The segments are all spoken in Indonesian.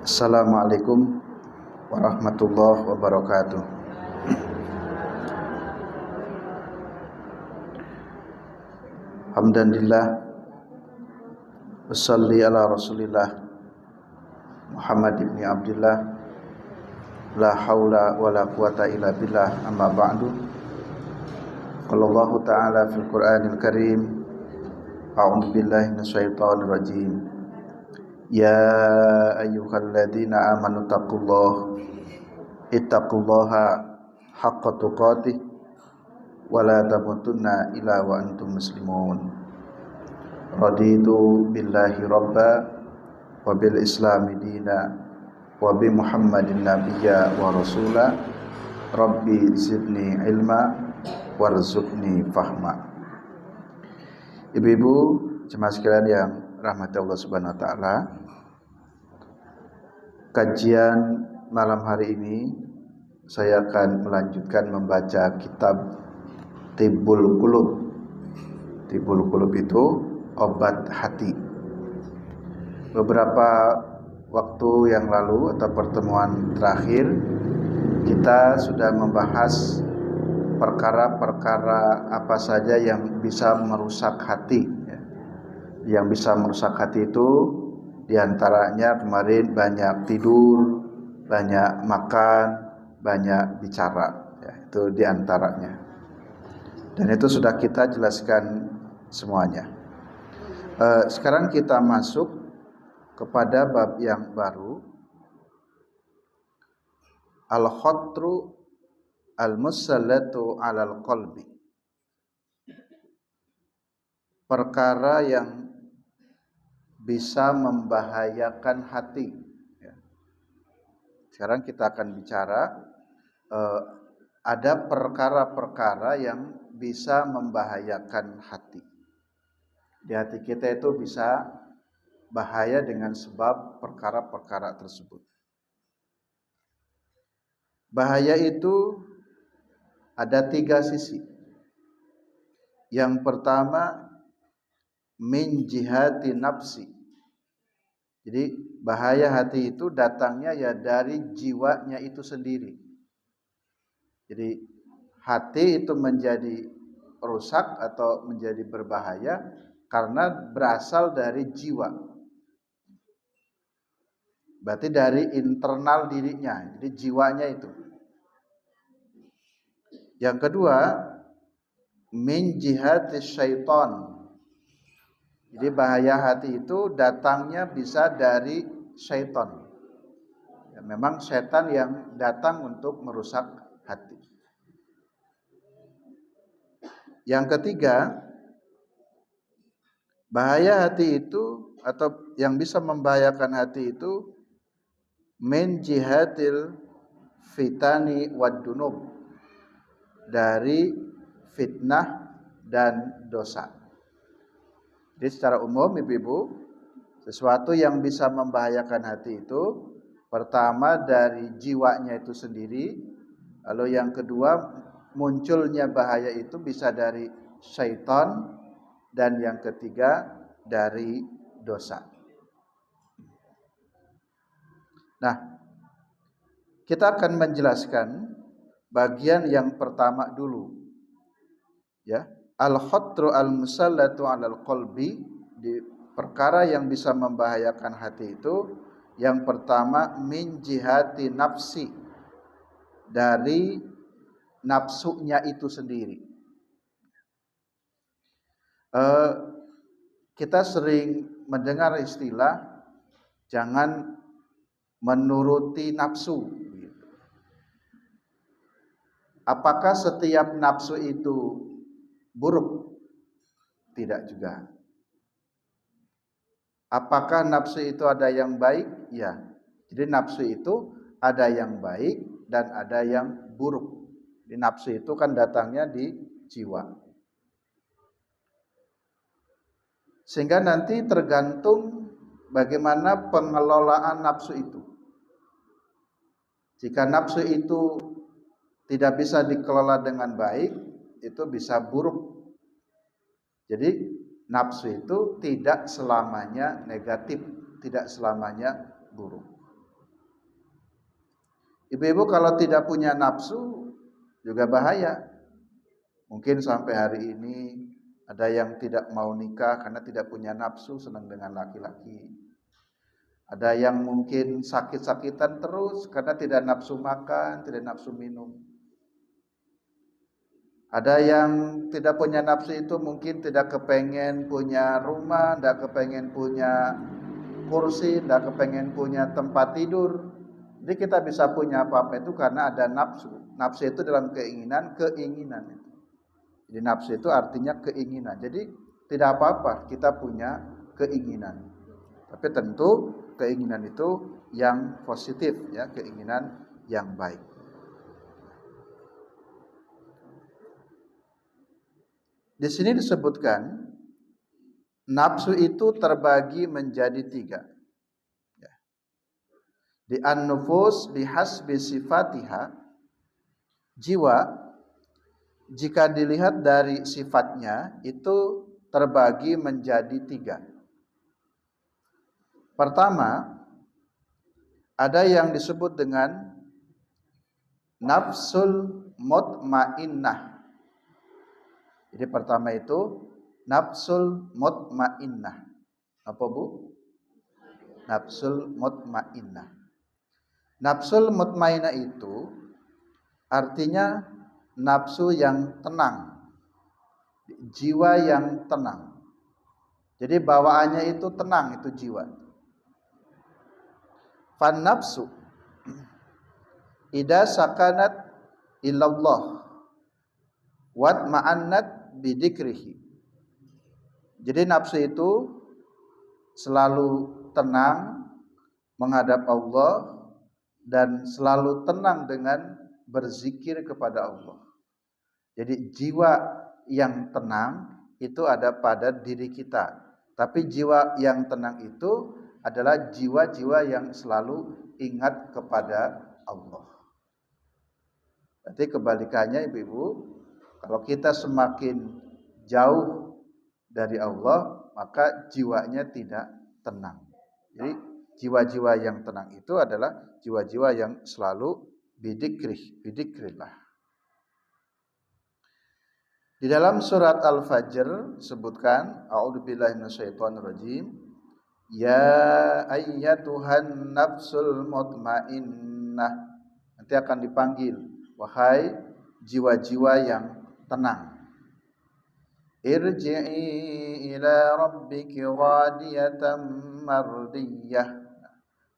Assalamualaikum warahmatullahi wabarakatuh. Alhamdulillah, wassalli ala rasulillah Muhammad ibn Abdullah, la haula wa la quwata illa billah, amma ba'du. Qala Allah ta'ala fil Qur'anil Karim, a'udzu billahi minasyaitonir rajim. Ya ayyuhalladzina amanu ittaqullaha haqqa tuqatih wa la tamutunna illa wa antum muslimun. Raditu billahi rabba wa bil islami dina wa bi Muhammadin nabiyya wa rasula. Rabbi zidni ilma warzuqni fahma. Ibu-ibu jemaah sekalian yang rahmati Allah Subhanahu wa taala, kajian malam hari ini saya akan melanjutkan membaca kitab Tibbul Qulub. Tibbul Qulub itu obat hati. Beberapa waktu yang lalu atau pertemuan terakhir kita sudah membahas perkara-perkara apa saja yang bisa merusak hati. Yang bisa merusak hati itu diantaranya kemarin banyak tidur, banyak makan, banyak bicara, itu diantaranya. Dan itu sudah kita jelaskan semuanya. Sekarang kita masuk kepada bab yang baru, al-khatru al-musallatu 'alal qalbi. Perkara yang bisa membahayakan hati. Sekarang kita akan bicara ada perkara-perkara yang bisa membahayakan hati. Di hati kita itu bisa bahaya dengan sebab perkara-perkara tersebut. Bahaya itu ada 3 sisi. Yang pertama, min jihati nafsi. Jadi bahaya hati itu datangnya ya dari jiwanya itu sendiri. Jadi hati itu menjadi rusak atau menjadi berbahaya karena berasal dari jiwa. Berarti dari internal dirinya, jadi jiwanya itu. Yang kedua, min jihati syaitan. Jadi bahaya hati itu datangnya bisa dari syaitan. Ya, memang setan yang datang untuk merusak hati. Yang ketiga, bahaya hati itu atau yang bisa membahayakan hati itu min jihatil fitani wad dunub, dari fitnah dan dosa. Jadi secara umum ibu-ibu, sesuatu yang bisa membahayakan hati itu pertama dari jiwanya itu sendiri, lalu yang kedua munculnya bahaya itu bisa dari syaitan, dan yang ketiga dari dosa. Nah, kita akan menjelaskan bagian yang pertama dulu. Ya, al-khatru al-musallatu 'alal qalbi, di perkara yang bisa membahayakan hati itu yang pertama min jihati nafsi, dari nafsunya itu sendiri. Kita sering mendengar istilah jangan menuruti nafsu. Apakah setiap nafsu itu buruk? Tidak juga. Apakah nafsu itu ada yang baik? Ya. Jadi nafsu itu ada yang baik dan ada yang buruk. Di nafsu itu kan datangnya di jiwa. Sehingga nanti tergantung bagaimana pengelolaan nafsu itu. Jika nafsu itu tidak bisa dikelola dengan baik, itu bisa buruk. Jadi nafsu itu tidak selamanya negatif, tidak selamanya buruk. Ibu-ibu kalau tidak punya nafsu juga bahaya. Mungkin sampai hari ini ada yang tidak mau nikah karena tidak punya nafsu senang dengan laki-laki. Ada yang mungkin sakit-sakitan terus karena tidak nafsu makan, tidak nafsu minum. Ada yang tidak punya nafsu itu mungkin tidak kepengen punya rumah, tidak kepengen punya kursi, tidak kepengen punya tempat tidur. Jadi kita bisa punya apa-apa itu karena ada nafsu. Nafsu itu dalam keinginan itu. Jadi nafsu itu artinya keinginan. Jadi tidak apa-apa kita punya keinginan. Tapi tentu keinginan itu yang positif ya, keinginan yang baik. Di sini disebutkan nafsu itu terbagi menjadi 3. Ya. Di an-nufus bihasbi sifatiha, jiwa jika dilihat dari sifatnya itu terbagi menjadi 3. Pertama, ada yang disebut dengan nafsul mutmainnah. Jadi pertama itu nafsul mutmainnah. Apa Bu? Nafsul mutmainnah. Nafsul mutmainnah itu artinya nafsu yang tenang, jiwa yang tenang. Jadi bawaannya itu tenang, itu jiwa. Fan nafsu idza sakanat illallah wat ma'annat bidikrihi. Jadi nafsu itu selalu tenang menghadap Allah dan selalu tenang dengan berzikir kepada Allah. Jadi jiwa yang tenang itu ada pada diri kita. Tapi jiwa yang tenang itu adalah jiwa-jiwa yang selalu ingat kepada Allah. Berarti kebalikannya ibu-ibu, kalau kita semakin jauh dari Allah, maka jiwanya tidak tenang. Jadi jiwa-jiwa yang tenang itu adalah jiwa-jiwa yang selalu bidikrillah. Di dalam surat Al-Fajr sebutkan a'udzubillahi minasyaitonirrajim, ya ayyatuhan nafsul mutmainnah. Nanti akan dipanggil, wahai jiwa-jiwa yang tenang. Irji'i ila rabbiki radiyatan mardiyah.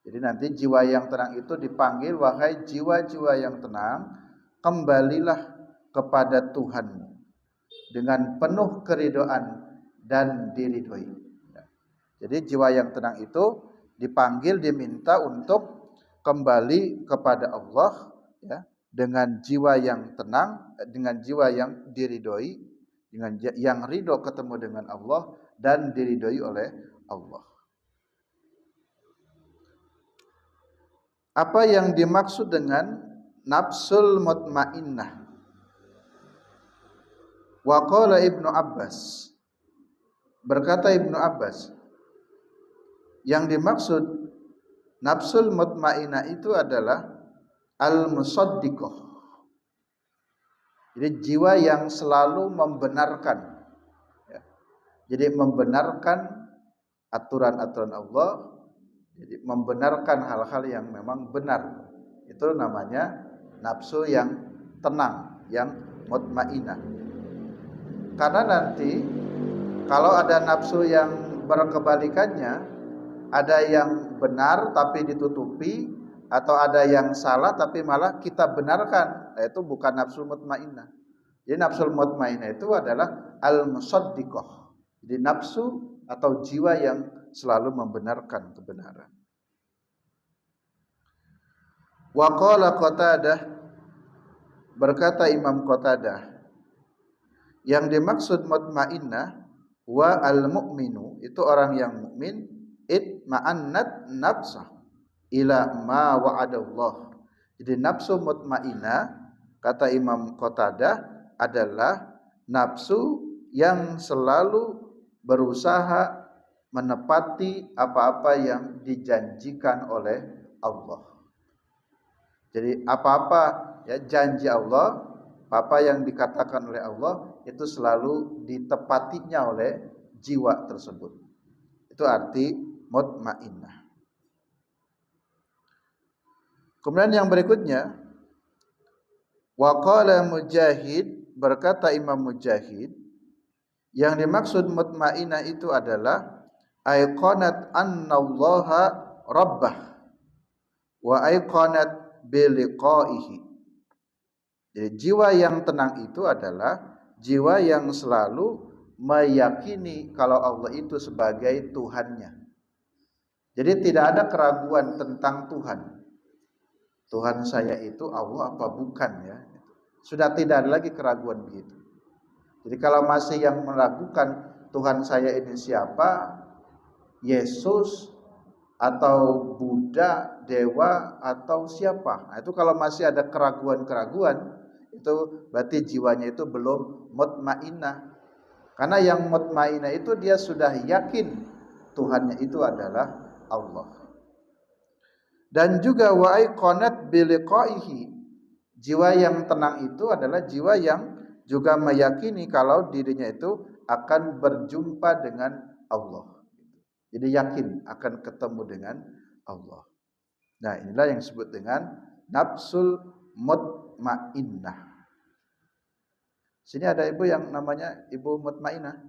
Jadi nanti jiwa yang tenang itu dipanggil, wahai jiwa-jiwa yang tenang, kembalilah kepada Tuhanmu dengan penuh keridhaan dan diridhoi. Jadi jiwa yang tenang itu dipanggil, diminta untuk kembali kepada Allah ya, dengan jiwa yang tenang, dengan jiwa yang diridhoi, dengan yang ridho ketemu dengan Allah dan diridhoi oleh Allah. Apa yang dimaksud dengan nafsul mutmainnah? Wa qala Ibnu Abbas, berkata Ibnu Abbas, yang dimaksud nafsul mutmainnah itu adalah al-musaddiqah. Jadi jiwa yang selalu membenarkan ya. Jadi membenarkan aturan-aturan Allah, jadi membenarkan hal-hal yang memang benar. Itu namanya nafsu yang tenang, yang mutmainnah. Karena nanti kalau ada nafsu yang berkebalikannya, ada yang benar tapi ditutupi, atau ada yang salah tapi malah kita benarkan, itu bukan nafsu mutmainnah. Jadi nafsu mutmainnah itu adalah al-musaddiqah. Jadi nafsu atau jiwa yang selalu membenarkan kebenaran. Wa qala Qatadah, berkata Imam Qatadah, yang dimaksud mutmainnah wa al-mu'minu, itu orang yang mukmin, itma'annat nafsah ila ma wa'adallah. Jadi nafsu mutmainnah kata Imam Qatadah adalah nafsu yang selalu berusaha menepati apa-apa yang dijanjikan oleh Allah. Jadi apa-apa ya janji Allah, apa yang dikatakan oleh Allah itu selalu ditepatinya oleh jiwa tersebut. Itu arti mutmainnah. Kemudian yang berikutnya, wa qala Mujahid, berkata Imam Mujahid, yang dimaksud mutmainnah itu adalah aiqanat annallaha rabbah wa aiqanat biliqaihi. Jadi jiwa yang tenang itu adalah jiwa yang selalu meyakini kalau Allah itu sebagai Tuhannya. Jadi tidak ada keraguan tentang Tuhan. Tuhan saya itu Allah apa bukan ya? Sudah tidak ada lagi keraguan begitu. Jadi kalau masih yang meragukan Tuhan saya ini siapa, Yesus atau Buddha, dewa atau siapa? Nah, itu kalau masih ada keraguan-keraguan, itu berarti jiwanya itu belum mutmainnah. Karena yang mutmainnah itu dia sudah yakin Tuhannya itu adalah Allah. Dan juga wa aiqanat biliqaihi. Jiwa yang tenang itu adalah jiwa yang juga meyakini kalau dirinya itu akan berjumpa dengan Allah. Jadi yakin akan ketemu dengan Allah. Nah, inilah yang disebut dengan nafsul mutmainnah. Sini ada ibu yang namanya Ibu Mutmainnah.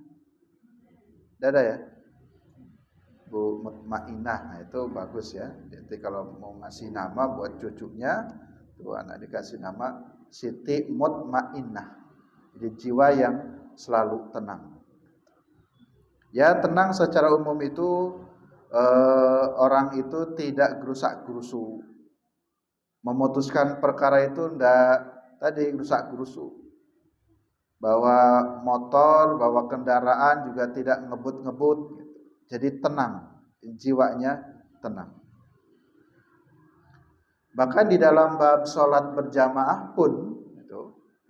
Ada ya? Bu Mutmainnah. Nah, itu bagus ya. Jadi kalau mau ngasih nama buat cucunya, tuh anak dikasih nama Siti Mutmainnah. Jadi jiwa yang selalu tenang. Ya, tenang secara umum itu orang itu tidak gerusak-gerusu. Memutuskan perkara itu ndak tadi gerusak-gerusu. Bawa motor, bawa kendaraan juga tidak ngebut-ngebut gitu. Jadi tenang, jiwanya tenang. Bahkan di dalam bab sholat berjamaah pun itu,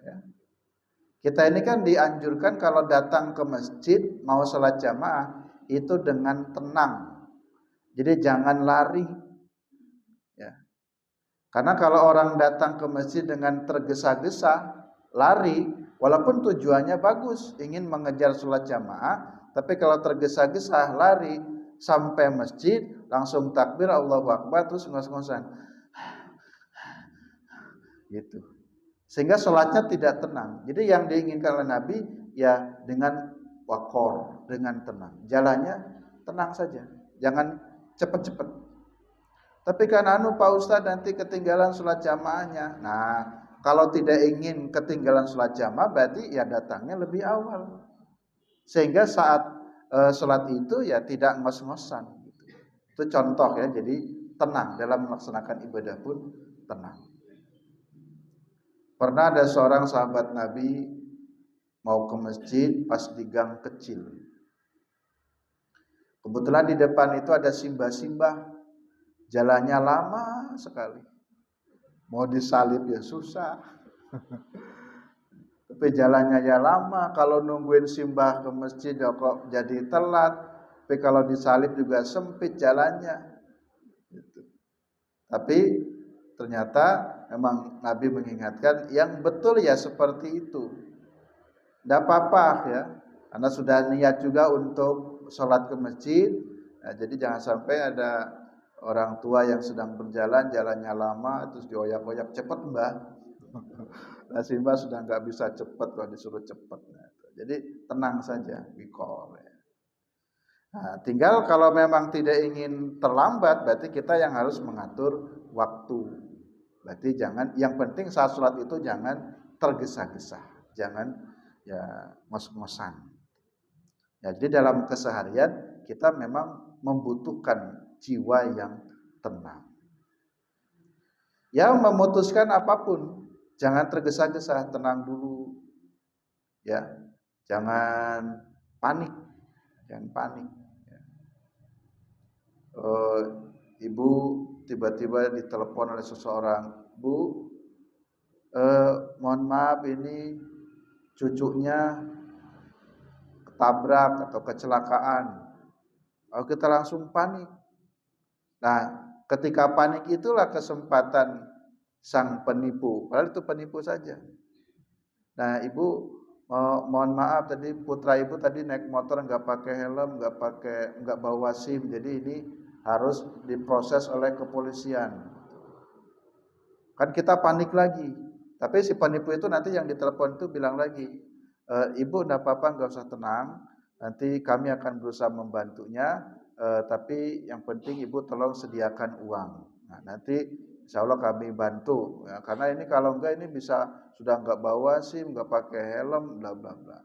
ya, kita ini kan dianjurkan kalau datang ke masjid mau sholat jamaah itu dengan tenang. Jadi jangan lari. Ya. Karena kalau orang datang ke masjid dengan tergesa-gesa, lari, walaupun tujuannya bagus, ingin mengejar sholat jamaah, tapi kalau tergesa-gesa lari sampai masjid, langsung takbir Allahu Akbar, terus ngos-ngosan, gitu. Sehingga sholatnya tidak tenang. Jadi yang diinginkan oleh Nabi ya dengan wakor, dengan tenang. Jalannya tenang saja, jangan cepat-cepat. Tapi kan Pak Ustadz nanti ketinggalan sholat jamaahnya. Nah, kalau tidak ingin ketinggalan sholat jamaah berarti ya datangnya lebih awal. Sehingga saat sholat itu ya tidak ngos-ngosan. Gitu. Itu contoh ya, jadi tenang dalam melaksanakan ibadah pun tenang. Pernah ada seorang sahabat Nabi mau ke masjid pas di gang kecil. Kebetulan di depan itu ada simbah-simbah. Jalannya lama sekali. Mau disalib ya susah. Tapi jalannya ya lama. Kalau nungguin simbah ke masjid ya kok jadi telat. Tapi kalau disalib juga sempit jalannya. Gitu. Tapi ternyata memang Nabi mengingatkan yang betul ya seperti itu. Tidak apa-apa ya. Karena sudah niat juga untuk sholat ke masjid. Nah, jadi jangan sampai ada orang tua yang sedang berjalan, jalannya lama, terus dioyak-oyak, cepat mbah. Nah, si mbah sudah nggak bisa cepat kalau disuruh cepat. Nah, jadi tenang saja, bikol. Nah, tinggal kalau memang tidak ingin terlambat, berarti kita yang harus mengatur waktu. Berarti jangan, yang penting saat sholat itu jangan tergesa-gesa, jangan ya ngos-ngosan. Ya, jadi dalam keseharian kita memang membutuhkan jiwa yang tenang. Ya, memutuskan apapun, jangan tergesa-gesa, tenang dulu. Ya, jangan panik, jangan panik. Ya. Ibu tiba-tiba ditelepon oleh seseorang, Bu, mohon maaf ini cucunya ketabrak atau kecelakaan. Kita langsung panik. Nah, ketika panik itulah kesempatan sang penipu. Padahal itu penipu saja. Nah, ibu, mohon maaf tadi putra ibu tadi naik motor nggak pakai helm, nggak bawa SIM. Jadi ini harus diproses oleh kepolisian. Kan kita panik lagi. Tapi si penipu itu nanti yang ditelepon itu bilang lagi, ibu enggak apa-apa, nggak usah tenang. Nanti kami akan berusaha membantunya. Tapi yang penting ibu tolong sediakan uang. Nah, nanti insya Allah kami bantu. Ya, karena ini kalau enggak ini bisa sudah nggak bawa SIM, nggak pakai helm, bla bla bla.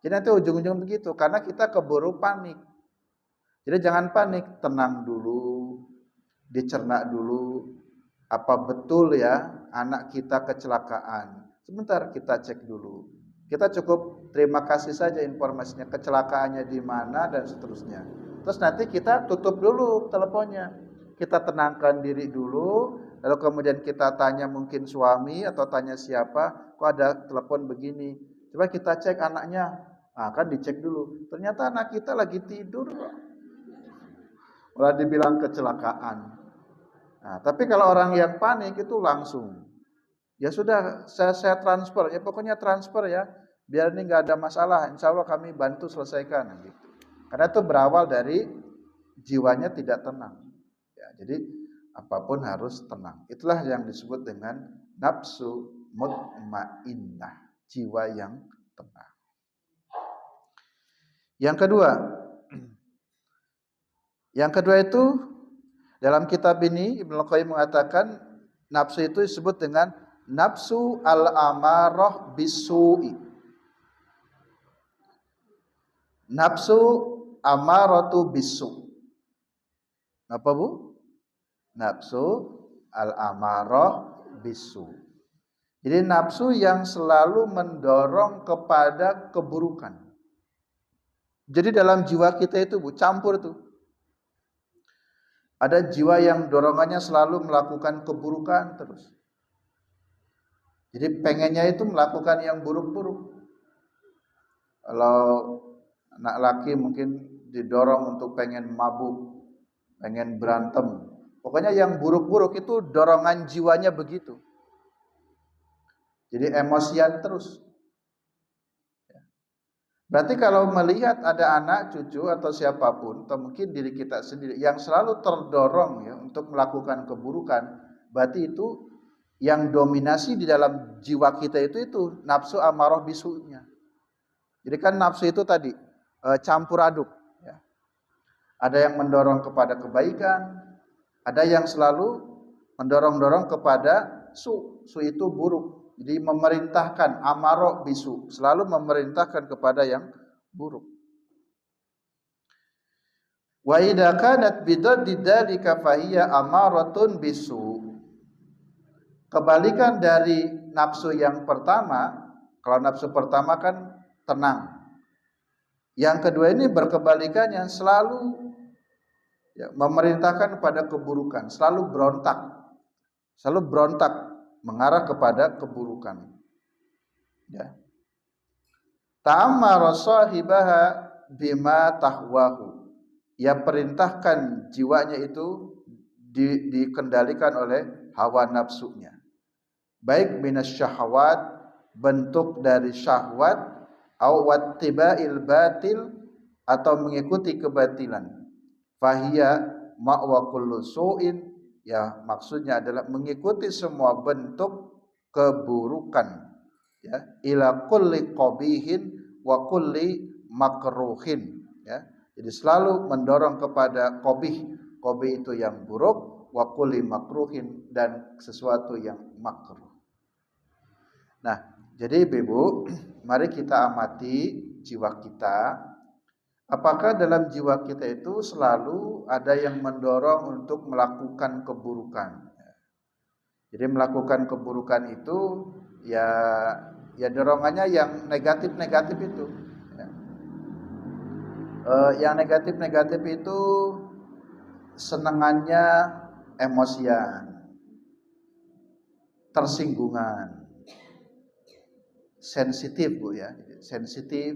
Jadi nanti ujung-ujung begitu. Karena kita keburu panik. Jadi jangan panik, tenang dulu, dicerna dulu. Apa betul ya anak kita kecelakaan? Sebentar kita cek dulu. Kita cukup terima kasih saja informasinya, kecelakaannya di mana dan seterusnya. Terus nanti kita tutup dulu teleponnya. Kita tenangkan diri dulu, lalu kemudian kita tanya mungkin suami atau tanya siapa, kok ada telepon begini. Coba kita cek anaknya. Nah, kan dicek dulu. Ternyata anak kita lagi tidur kok. Malah dibilang kecelakaan. Nah, tapi kalau orang yang panik itu langsung, ya sudah saya transfer, ya pokoknya transfer ya, biar ini nggak ada masalah, insya Allah kami bantu selesaikan gitu. Karena itu berawal dari jiwanya tidak tenang. Ya, jadi apapun harus tenang. Itulah yang disebut dengan nafsu mutmainnah, jiwa yang tenang. Yang kedua itu dalam kitab ini Ibnu Qayyim mengatakan nafsu itu disebut dengan nafsu al-amarah bisu'i. Nafsu amaratu bisu. Apa Bu? Nafsu al-amarah bisu. Jadi nafsu yang selalu mendorong kepada keburukan. Jadi dalam jiwa kita itu Bu, campur tuh. Ada jiwa yang dorongannya selalu melakukan keburukan terus. Jadi pengennya itu melakukan yang buruk-buruk. Kalau anak laki mungkin didorong untuk pengen mabuk, pengen berantem. Pokoknya yang buruk-buruk itu dorongan jiwanya begitu. Jadi emosian terus. Berarti kalau melihat ada anak, cucu atau siapapun, atau mungkin diri kita sendiri yang selalu terdorong ya untuk melakukan keburukan, berarti itu yang dominasi di dalam jiwa kita itu nafsu amarah bisunya. Jadi kan nafsu itu tadi campur aduk. Ya. Ada yang mendorong kepada kebaikan, ada yang selalu mendorong-dorong kepada su itu buruk. Jadi memerintahkan amarah bisu, selalu memerintahkan kepada yang buruk. Wa idza kanat bidaddi dzalika fahiya amaratun bisu. Kebalikan dari nafsu yang pertama, kalau nafsu pertama kan tenang. Yang kedua ini berkebalikannya, selalu ya, memerintahkan kepada keburukan, selalu berontak mengarah kepada keburukan. Ya. Ta'ammara sahibaha bima tahwahu. Ia perintahkan jiwanya itu dikendalikan oleh hawa nafsunya. Baik minasyahawat, bentuk dari syahwat, au wattiba'il batil, atau mengikuti kebatilan. Fahiya ma'wa kullu su'in, ya maksudnya adalah mengikuti semua bentuk keburukan, ya ila kulli qabihin wa kulli makruhin, ya jadi selalu mendorong kepada qabih itu yang buruk, wa kulli makruhin, dan sesuatu yang makruh. Nah jadi Ibu, mari kita amati jiwa kita. Apakah dalam jiwa kita itu selalu ada yang mendorong untuk melakukan keburukan? Jadi melakukan keburukan itu ya dorongannya yang negatif-negatif itu. Yang negatif-negatif itu senengannya emosian, tersinggungan, sensitif Bu ya, sensitif,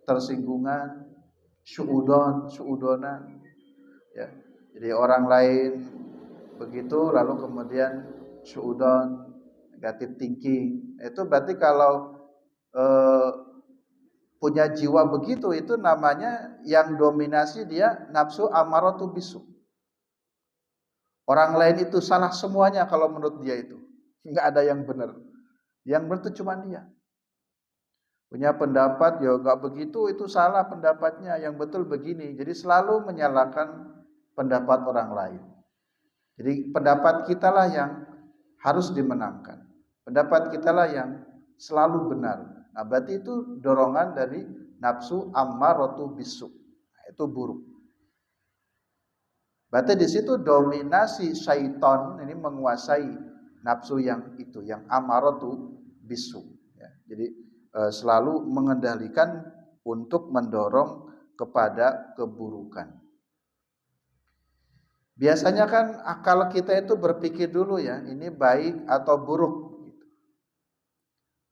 tersinggungan, suudonan, ya. Jadi orang lain begitu lalu kemudian suudon, negatif thinking. Itu berarti kalau eh, punya jiwa begitu, itu namanya yang dominasi dia nafsu amaratu bisu. Orang lain itu salah semuanya kalau menurut dia itu. Nggak ada yang benar. Yang benar itu cuma dia. Punya pendapat, ya nggak begitu, itu salah pendapatnya, yang betul begini. Jadi selalu menyalahkan pendapat orang lain. Jadi pendapat kita lah yang harus dimenangkan. Pendapat kita lah yang selalu benar. Nah, berarti itu dorongan dari nafsu ammaratu bisu. Nah, itu buruk. Berarti di situ dominasi syaitan ini menguasai nafsu yang itu, yang ammaratu bisu. Ya, jadi selalu mengendalikan untuk mendorong kepada keburukan. Biasanya kan akal kita itu berpikir dulu ya, ini baik atau buruk.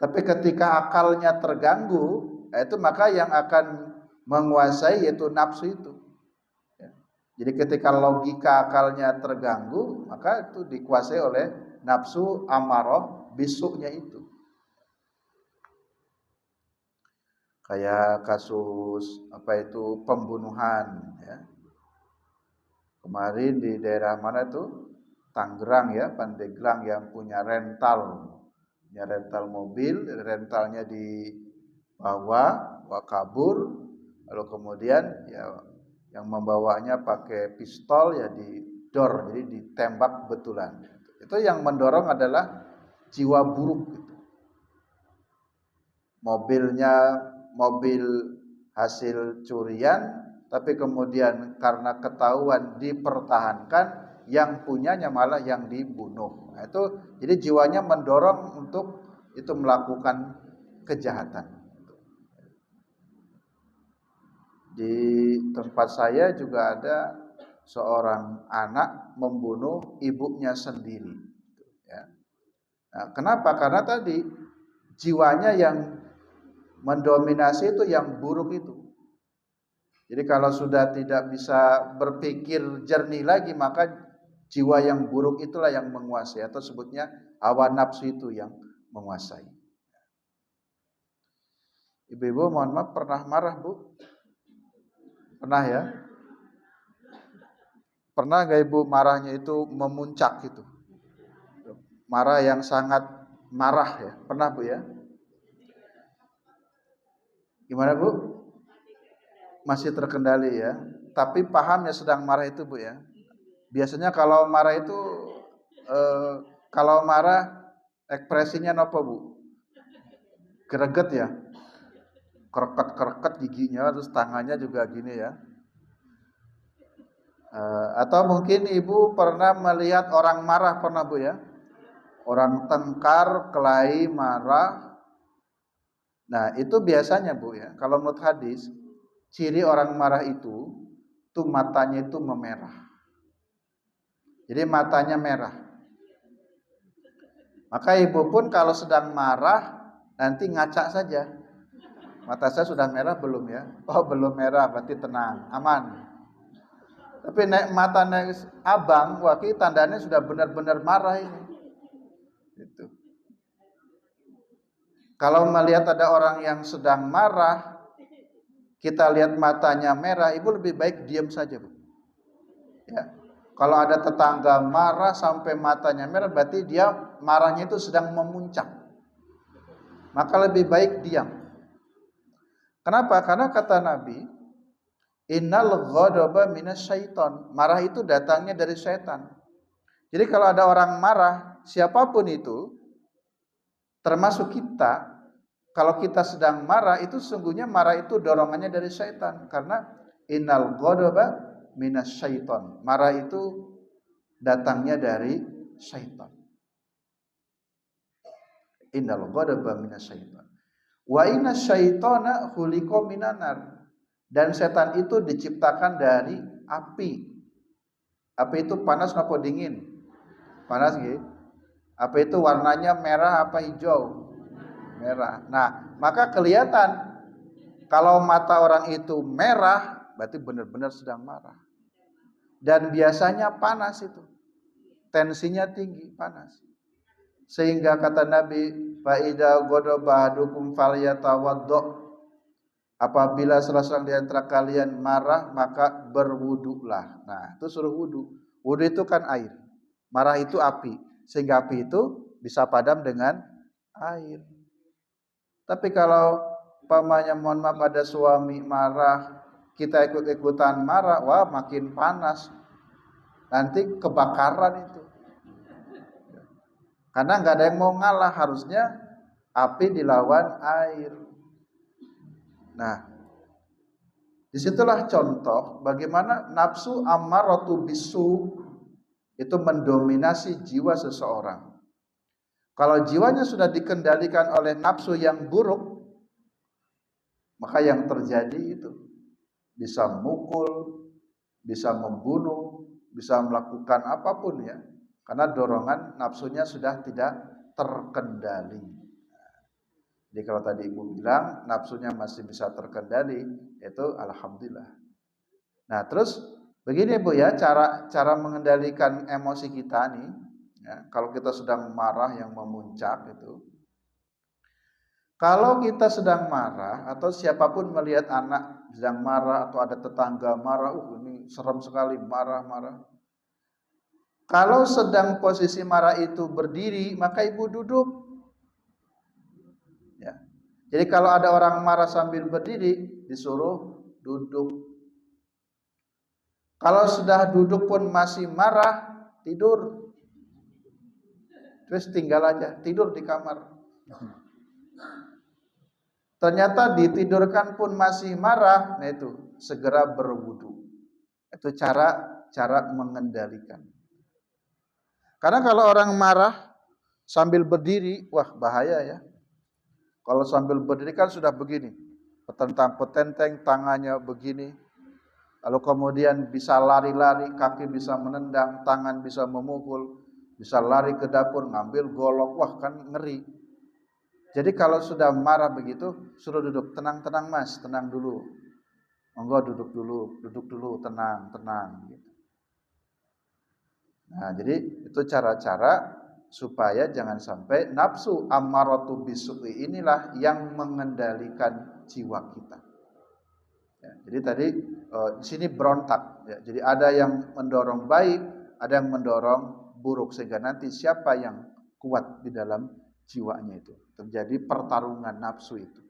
Tapi ketika akalnya terganggu, itu maka yang akan menguasai yaitu nafsu itu. Ya. Jadi ketika logika akalnya terganggu, maka itu dikuasai oleh nafsu amarah bisuknya itu. Kayak kasus pembunuhan ya. Kemarin di daerah mana tuh? Tangerang ya, Pandeglang yang punya rental mobil, rentalnya dibawa kabur, lalu kemudian ya yang membawanya pakai pistol ya didor, jadi ditembak betulan. Itu yang mendorong adalah jiwa buruk gitu. Mobil hasil curian, tapi kemudian karena ketahuan dipertahankan, yang punyanya malah yang dibunuh. Nah, itu jadi jiwanya mendorong untuk itu melakukan kejahatan. Di tempat saya juga ada seorang anak membunuh ibunya sendiri. Ya. Nah, kenapa? Karena tadi jiwanya yang mendominasi itu yang buruk itu. Jadi kalau sudah tidak bisa berpikir jernih lagi, maka jiwa yang buruk itulah yang menguasai, atau sebutnya hawa nafsu itu yang menguasai. Ibu-ibu mohon maaf, pernah marah Bu? Pernah ya? Pernah gak ibu marahnya itu memuncak gitu? Marah yang sangat marah ya? Pernah Bu ya? Gimana Bu? Masih terkendali ya? Tapi paham ya sedang marah itu Bu ya? Biasanya kalau marah itu kalau marah ekspresinya apa Bu? Greget ya? Kereket giginya, terus tangannya juga gini ya. Atau mungkin ibu pernah melihat orang marah, pernah Bu ya? Orang tengkar, kelahi, marah. Nah itu biasanya Bu ya, kalau menurut hadis, ciri orang marah itu matanya itu memerah. Jadi matanya merah. Maka ibu pun kalau sedang marah, nanti ngaca saja. Mata saya sudah merah belum ya? Oh belum merah, berarti tenang, aman. Tapi mata naik abang, wah tandanya sudah benar-benar marah ini. Itu. Kalau melihat ada orang yang sedang marah, kita lihat matanya merah, ibu lebih baik diam saja Bu. Ya. Kalau ada tetangga marah sampai matanya merah, berarti dia marahnya itu sedang memuncak. Maka lebih baik diam. Kenapa? Karena kata Nabi, innal ghadaba minasyaiton. Marah itu datangnya dari setan. Jadi kalau ada orang marah, siapapun itu, termasuk kita, kalau kita sedang marah, itu sesungguhnya marah itu dorongannya dari setan. Karena innal ghadaba minasyaiton. Marah itu datangnya dari syaitan. Innal ghadaba minasyaiton. Wa inna syaitana khuliqa minanar. Dan setan itu diciptakan dari api. Api itu panas apa dingin? Panas gitu. Api itu warnanya merah apa hijau? Merah. Nah, maka kelihatan kalau mata orang itu merah, berarti benar-benar sedang marah. Dan biasanya panas itu. Tensinya tinggi, panas. Sehingga kata Nabi, fa idza ghadaba ahadukum falyatawaddo. Apabila salah seorang di antara kalian marah, maka berwudulah. Nah, itu suruh wudu. Wudu itu kan air. Marah itu api. Sehingga api itu bisa padam dengan air. Tapi kalau umpamanya mohon maaf ada suami marah, kita ikut-ikutan marah, wah makin panas. Nanti kebakaran itu. Karena nggak ada yang mau ngalah, harusnya api dilawan air. Nah, disitulah contoh bagaimana nafsu ammaratu bisu itu mendominasi jiwa seseorang. Kalau jiwanya sudah dikendalikan oleh nafsu yang buruk, maka yang terjadi itu bisa mukul, bisa membunuh, bisa melakukan apapun ya. Karena dorongan nafsunya sudah tidak terkendali. Jadi kalau tadi Ibu bilang nafsunya masih bisa terkendali, itu alhamdulillah. Nah, terus begini Bu ya, cara mengendalikan emosi kita nih, ya, kalau kita sedang marah yang memuncak itu. Kalau kita sedang marah atau siapapun melihat anak sedang marah atau ada tetangga marah, ini serem sekali marah-marah. Kalau sedang posisi marah itu berdiri, maka Ibu duduk. Ya. Jadi kalau ada orang marah sambil berdiri, disuruh duduk. Kalau sudah duduk pun masih marah, tidur. Terus tinggal aja, tidur di kamar. Ternyata ditidurkan pun masih marah, nah itu segera berwudu. Itu cara mengendalikan. Karena kalau orang marah sambil berdiri, wah bahaya ya. Kalau sambil berdiri kan sudah begini, petentang-petenteng, tangannya begini. Lalu kemudian bisa lari-lari, kaki bisa menendang, tangan bisa memukul, bisa lari ke dapur, ngambil golok, wah kan ngeri. Jadi kalau sudah marah begitu, suruh duduk, tenang-tenang mas, tenang dulu. Monggo duduk dulu, tenang. Gitu. Nah, jadi itu cara-cara supaya jangan sampai nafsu ammaratu bisu'i inilah yang mengendalikan jiwa kita. Ya, jadi tadi di sini berontak. Ya, jadi ada yang mendorong baik, ada yang mendorong buruk sehingga nanti siapa yang kuat di dalam jiwanya itu. Terjadi pertarungan nafsu itu.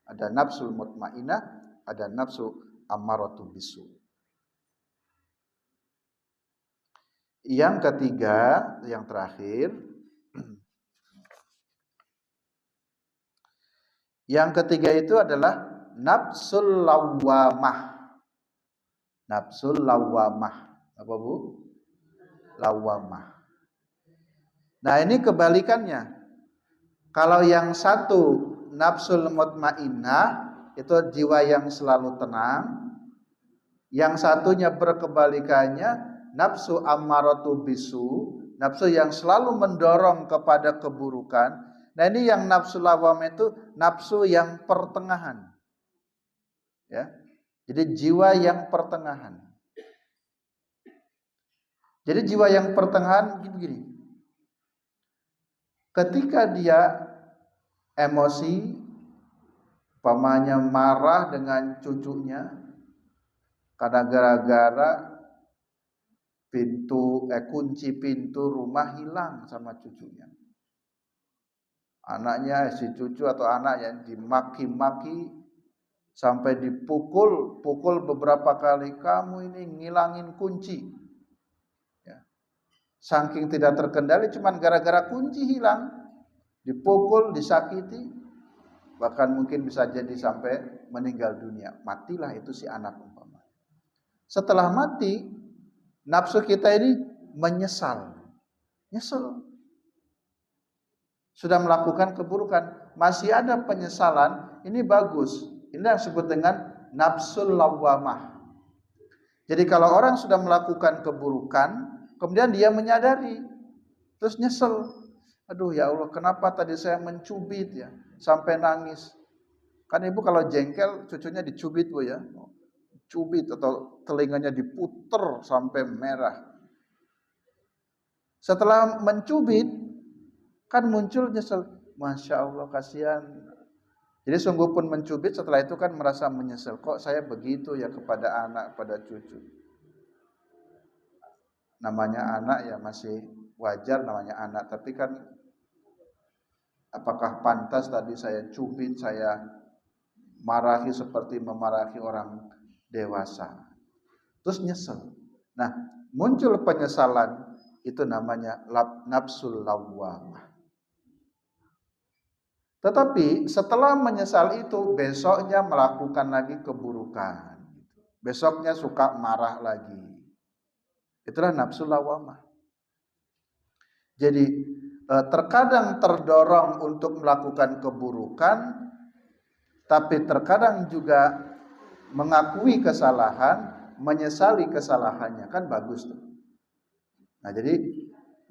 Ada nafsu mutmainah, ada nafsu ammaratu bisu. Yang ketiga, yang terakhir, yang ketiga itu adalah nafsul lawamah. Nafsul lawamah. Apa Bu? Lawamah. Nah, ini kebalikannya. Kalau yang satu nafsul mutmainnah itu jiwa yang selalu tenang. Yang satunya berkebalikannya nafsu ammaratu bisu, nafsu yang selalu mendorong kepada keburukan. Nah, ini yang nafsu lawamah itu nafsu yang pertengahan. Ya. Jadi jiwa yang pertengahan. Jadi jiwa yang pertengahan begini. Ketika dia emosi, umpamanya marah dengan cucunya karena gara-gara kunci pintu rumah hilang sama cucunya. Anaknya, si cucu atau anak yang dimaki-maki sampai dipukul beberapa kali, kamu ini ngilangin kunci. Ya. Saking tidak terkendali cuman gara-gara kunci hilang, dipukul, disakiti, bahkan mungkin bisa jadi sampai meninggal dunia. Matilah itu si anak umpama. Setelah mati, nafsu kita ini menyesal. Nyesel. Sudah melakukan keburukan, masih ada penyesalan, ini bagus. Ini yang disebut dengan nafsul lawamah. Jadi kalau orang sudah melakukan keburukan, kemudian dia menyadari, terus nyesel. Aduh ya Allah, kenapa tadi saya mencubit ya, sampai nangis. Kan ibu kalau jengkel, cucunya dicubit Bu ya. Cubit atau telinganya diputer sampai merah. Setelah mencubit, Kan muncul nyesel, Masya Allah kasihan. Jadi sungguh pun mencubit, setelah itu kan merasa menyesal. Kok saya begitu ya kepada anak, pada cucu. Namanya anak ya masih wajar namanya anak. Tapi kan apakah pantas tadi saya cubit, saya marahi seperti memarahi orang dewasa. Terus nyesel. Nah, muncul penyesalan, itu namanya nafsul lawwamah. Tetapi setelah menyesal itu, besoknya melakukan lagi keburukan. Besoknya suka marah lagi. Itulah nafsu lawamah. Jadi terkadang terdorong untuk melakukan keburukan, tapi terkadang juga mengakui kesalahan, menyesali kesalahannya. Kan bagus tuh. Nah jadi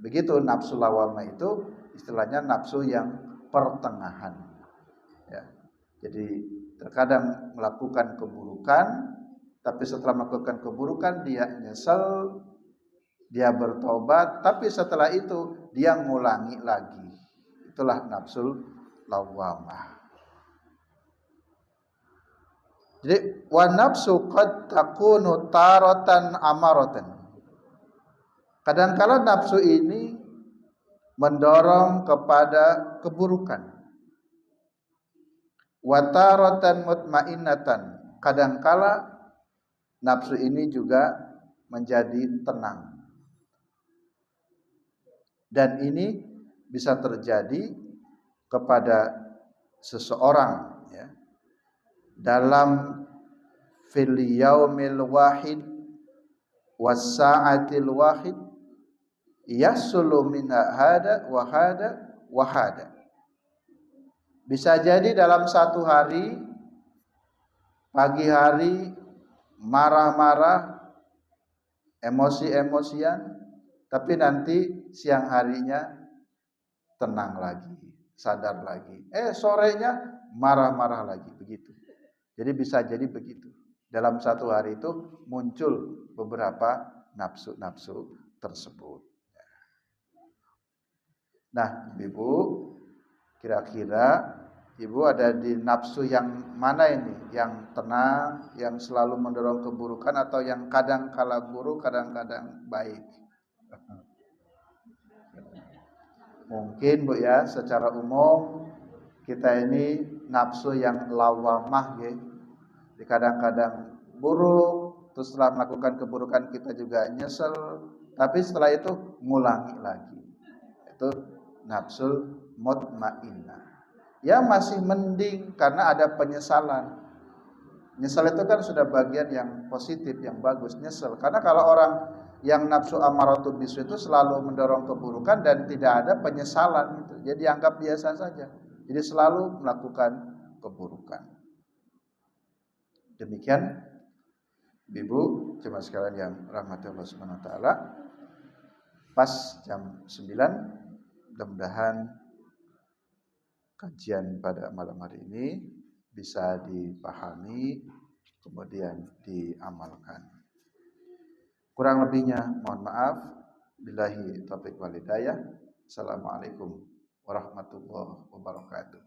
begitu nafsu lawamah itu istilahnya nafsu yang pertengahan, ya. Jadi terkadang melakukan keburukan, tapi setelah melakukan keburukan dia nyesel, dia bertobat, tapi setelah itu dia ngulangi lagi. Itulah nafsul lawamah. Jadi wa nafsu qad takunu taratan amaratan. Kadangkala nafsu ini mendorong kepada keburukan. Wataratan mutmainnatan. Kadangkala nafsu ini juga menjadi tenang. Dan ini bisa terjadi kepada seseorang, ya, dalam fil yaumil wahid was sa'atil wahid yasulu min hada wa hada wa hada. Bisa jadi dalam satu hari, pagi hari marah-marah, emosi-emosian, tapi nanti siang harinya tenang lagi, sadar lagi. Sorenya marah-marah lagi, begitu. Jadi bisa jadi begitu. Dalam satu hari itu muncul beberapa nafsu-nafsu tersebut. Nah, Ibu, kira-kira Ibu ada di nafsu yang mana ini? Yang tenang, yang selalu mendorong keburukan, atau yang kadang kala buruk, kadang-kadang baik? Mungkin Bu ya, secara umum kita ini nafsu yang lawamah ya. Kadang-kadang buruk, terus setelah melakukan keburukan kita juga nyesel, tapi setelah itu ngulangi lagi. Itu nafsul mutmainnah. Ya masih mending karena ada penyesalan. Nyesel itu kan sudah bagian yang positif, yang bagus, nyesel. Karena kalau orang yang nafsu amaratu bisu itu selalu mendorong keburukan dan tidak ada penyesalan itu. Jadi anggap biasa saja. Jadi selalu melakukan keburukan. Demikian Ibu, jemaah sekalian yang rahmati Allah Subhanahu wa taala. Pas jam 9, mudah-mudahan kajian pada malam hari ini bisa dipahami, kemudian diamalkan. Kurang lebihnya mohon maaf. Billahi taufiq wal hidayah. Assalamualaikum warahmatullahi wabarakatuh.